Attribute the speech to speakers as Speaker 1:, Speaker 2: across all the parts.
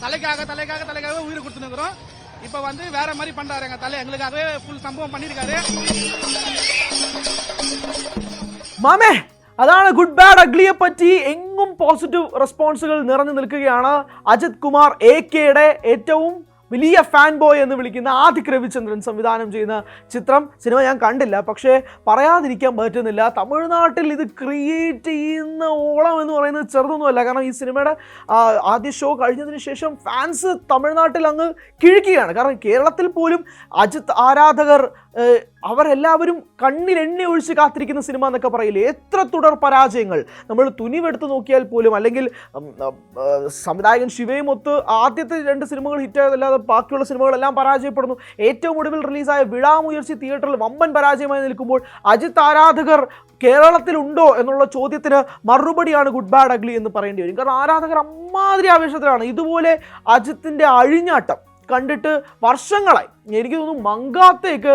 Speaker 1: தலைக்காக உயிர் கொடுத்துருக்கிறோம். இப்ப வந்து வேற மாதிரி பண்றாரு எங்க தலை, எங்களுக்காகவே ஃபுல் சம்பவம் பண்ணிருக்காரு.
Speaker 2: മാമേ അതാണ് ഗുഡ് ബാഡ് അഗ്ലിയെ പറ്റി എങ്ങും പോസിറ്റീവ് റെസ്പോൺസുകൾ നിറഞ്ഞു നിൽക്കുകയാണ്. അജിത് കുമാർ AKയുടെ ഏറ്റവും വലിയ ഫാൻ ബോയ് എന്ന് വിളിക്കുന്ന ആദിക് രവിചന്ദ്രൻ സംവിധാനം ചെയ്യുന്ന സിനിമ ഞാൻ കണ്ടില്ല, പക്ഷേ പറയാതിരിക്കാൻ പറ്റുന്നില്ല. തമിഴ്നാട്ടിൽ ഇത് ക്രിയേറ്റ് ചെയ്യുന്ന ഓളം എന്ന് പറയുന്നത് ചെറുതൊന്നുമല്ല. കാരണം ഈ സിനിമയുടെ ആദ്യ ഷോ കഴിഞ്ഞതിന് ശേഷം ഫാൻസ് തമിഴ്നാട്ടിൽ അങ്ങ് കിഴിക്കുകയാണ്. കാരണം കേരളത്തിൽ പോലും അജിത് ആരാധകർ അവരെല്ലാവരും കണ്ണിൽ എണ്ണ ഒഴിച്ച് കാത്തിരിക്കുന്ന സിനിമ എന്നൊക്കെ പറയില്ലേ. എത്ര തുടർ പരാജയങ്ങൾ നമ്മൾ തുനിവെടുത്ത് നോക്കിയാൽ പോലും, അല്ലെങ്കിൽ സംവിധായകൻ ശിവയുമൊത്ത് ആദ്യത്തെ 2 സിനിമകൾ ഹിറ്റായതല്ലാതെ ബാക്കിയുള്ള സിനിമകളെല്ലാം പരാജയപ്പെടുന്നു. ഏറ്റവും ഒടുവിൽ റിലീസായ വിഴാമുയർച്ചി തിയേറ്ററിൽ വമ്പൻ പരാജയമായി നിൽക്കുമ്പോൾ അജിത് ആരാധകർ കേരളത്തിലുണ്ടോ എന്നുള്ള ചോദ്യത്തിന് മറുപടിയാണ് ഗുഡ് ബാഡ് അഗ്ലി എന്ന് പറയേണ്ടി വരും. കാരണം ആരാധകർ അമ്മാതിരി ആവേശത്തിലാണ്. ഇതുപോലെ അജിത്തിൻ്റെ അഴിഞ്ഞാട്ടം കണ്ടിട്ട് വർഷങ്ങളായി. എനിക്ക് തോന്നുന്നു മങ്കാത്തേക്ക്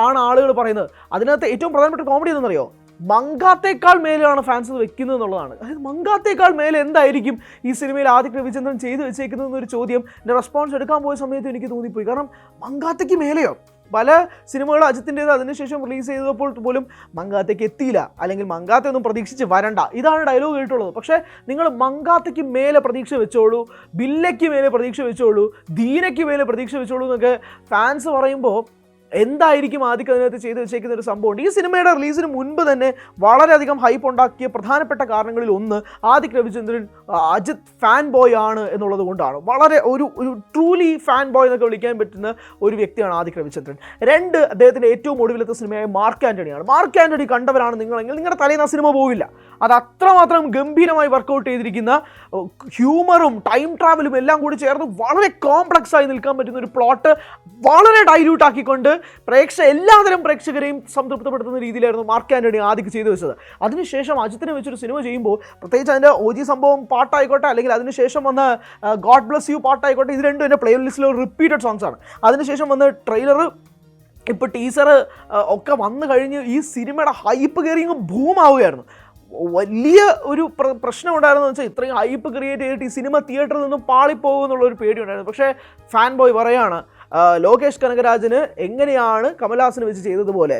Speaker 2: ആണ് ആളുകൾ പറയുന്നത്. അതിനകത്ത് ഏറ്റവും പ്രധാനപ്പെട്ട കോമഡി എന്തെന്നറിയോ, മങ്കാത്തേക്കാൾ മേലെയാണ് ഫാൻസ് വെക്കുന്നത് എന്നുള്ളതാണ്. അതായത് മങ്കാത്തേക്കാൾ മേലെ എന്തായിരിക്കും ഈ സിനിമയിൽ ആദിക് രവിചന്ദ്രൻ ചെയ്തു വെച്ചേക്കുന്നതെന്നൊരു ചോദ്യം എൻ്റെ റെസ്പോൺസ് എടുക്കാൻ പോയ സമയത്ത് എനിക്ക് തോന്നിപ്പോയി. കാരണം മങ്കാത്തേക്ക് മേലെയോ? പല സിനിമകൾ അജിത്തിൻ്റേത് അതിനുശേഷം റിലീസ് ചെയ്തപ്പോൾ പോലും മങ്കാത്തേക്ക് എത്തിയില്ല, അല്ലെങ്കിൽ മങ്കാത്ത ഒന്നും പ്രതീക്ഷിച്ച് വരണ്ട, ഇതാണ് ഡയലോഗ് കേട്ടുള്ളത്. പക്ഷേ നിങ്ങൾ മങ്കാത്തയ്ക്ക് മേലെ പ്രതീക്ഷ വെച്ചോളൂ, ബില്ലയ്ക്ക് മേലെ പ്രതീക്ഷ വെച്ചോളൂ, ദീനയ്ക്ക് മേലെ പ്രതീക്ഷ വെച്ചോളൂ എന്നൊക്കെ ഫാൻസ് പറയുമ്പോൾ എന്തായിരിക്കും ആദിക് അതിനകത്ത് ചെയ്തു വെച്ചേക്കുന്ന ഒരു സംഭവമുണ്ട്. ഈ സിനിമയുടെ റിലീസിന് മുൻപ് തന്നെ വളരെയധികം ഹൈപ്പ് ഉണ്ടാക്കിയ പ്രധാനപ്പെട്ട കാരണങ്ങളിൽ ഒന്ന് ആദിക് രവിചന്ദ്രൻ അജിത് ഫാൻ ബോയ് ആണ് എന്നുള്ളത് കൊണ്ടാണ്. വളരെ ഒരു ട്രൂലി ഫാൻ ബോയ് എന്നൊക്കെ വിളിക്കാൻ പറ്റുന്ന ഒരു വ്യക്തിയാണ് ആദിക് രവിചന്ദ്രൻ. 2, അദ്ദേഹത്തിൻ്റെ ഏറ്റവും ഒടുവിലത്തെ സിനിമയായ മാർക്ക് ആൻ്റണിയാണ്. മാർക്ക് ആൻ്റണി കണ്ടവരാണ് നിങ്ങളെങ്കിൽ നിങ്ങളുടെ തലേന്ന് ആ സിനിമ പോവില്ല. അത് അത്രമാത്രം ഗംഭീരമായി വർക്കൗട്ട് ചെയ്തിരിക്കുന്ന, ഹ്യൂമറും ടൈം ട്രാവലും എല്ലാം കൂടി ചേർന്ന് വളരെ കോംപ്ലക്സ് ആയി നിൽക്കാൻ പറ്റുന്ന ഒരു പ്ലോട്ട് വളരെ ഡൈല്യൂട്ട് ആക്കിക്കൊണ്ട് എല്ലാതരം പ്രേക്ഷകരെയും സംതൃപ്തിപ്പെടുത്തുന്ന രീതിയിലായിരുന്നു മാർക്ക് ആൻ്റണി ആദിക് ചെയ്തു വെച്ചത്. അതിനുശേഷം അജിത്തിനെ വെച്ചൊരു സിനിമ ചെയ്യുമ്പോൾ, പ്രത്യേകിച്ച് അതിൻ്റെ OG സംഭവം പാട്ടായിക്കോട്ടെ, അല്ലെങ്കിൽ അതിനുശേഷം വന്ന ഗോഡ് ബ്ലസ് യു പാട്ടായിക്കോട്ടെ, ഇത് രണ്ടും എൻ്റെ പ്ലേ ലിസ്റ്റിൽ റിപ്പീറ്റഡ് സോങ്സ് ആണ്. അതിനുശേഷം വന്ന ട്രെയിലർ, ഇപ്പോൾ ടീസർ ഒക്കെ വന്നു കഴിഞ്ഞ് ഈ സിനിമയുടെ ഹൈപ്പ് കയറി ബൂമാവുകയായിരുന്നു. വലിയ ഒരു പ്രശ്നം ഉണ്ടായിരുന്നു വെച്ചാൽ, ഇത്രയും ഹൈപ്പ് ക്രിയേറ്റ് ചെയ്തിട്ട് ഈ സിനിമ തിയേറ്ററിൽ നിന്നും പാളിപ്പോകുമെന്നുള്ളൊരു പേടിയുണ്ടായിരുന്നു. പക്ഷേ ഫാൻ ബോയ് പറയാണ്, ലോകേഷ് കനകരാജിന് എങ്ങനെയാണ് കമൽഹാസന് വെച്ച് ചെയ്തതുപോലെ,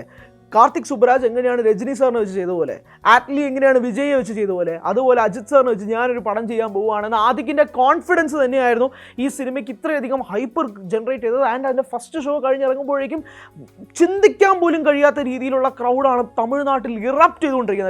Speaker 2: കാർത്തിക് സുബ്രാജ് എങ്ങനെയാണ് രജനി സാറിനെ വെച്ച് ചെയ്തതുപോലെ, ആറ്റ്ലി എങ്ങനെയാണ് വിജയെ വെച്ച് ചെയ്തതുപോലെ, അതുപോലെ അജിത് സാറിനെ വെച്ച് ഞാനൊരു പടം ചെയ്യാൻ പോവുകയാണെന്ന് ആദിക്കിൻ്റെ കോൺഫിഡൻസ് തന്നെയായിരുന്നു ഈ സിനിമയ്ക്ക് ഇത്രയധികം ഹൈപ്പർ ജനറേറ്റ് ചെയ്തത്. ആൻഡ് അതിൻ്റെ ഫസ്റ്റ് ഷോ കഴിഞ്ഞിറങ്ങുമ്പോഴേക്കും ചിന്തിക്കാൻ പോലും കഴിയാത്ത രീതിയിലുള്ള ക്രൗഡാണ് തമിഴ്നാട്ടിൽ ഇറപ്റ്റ് ചെയ്തുകൊണ്ടിരിക്കുന്നത്.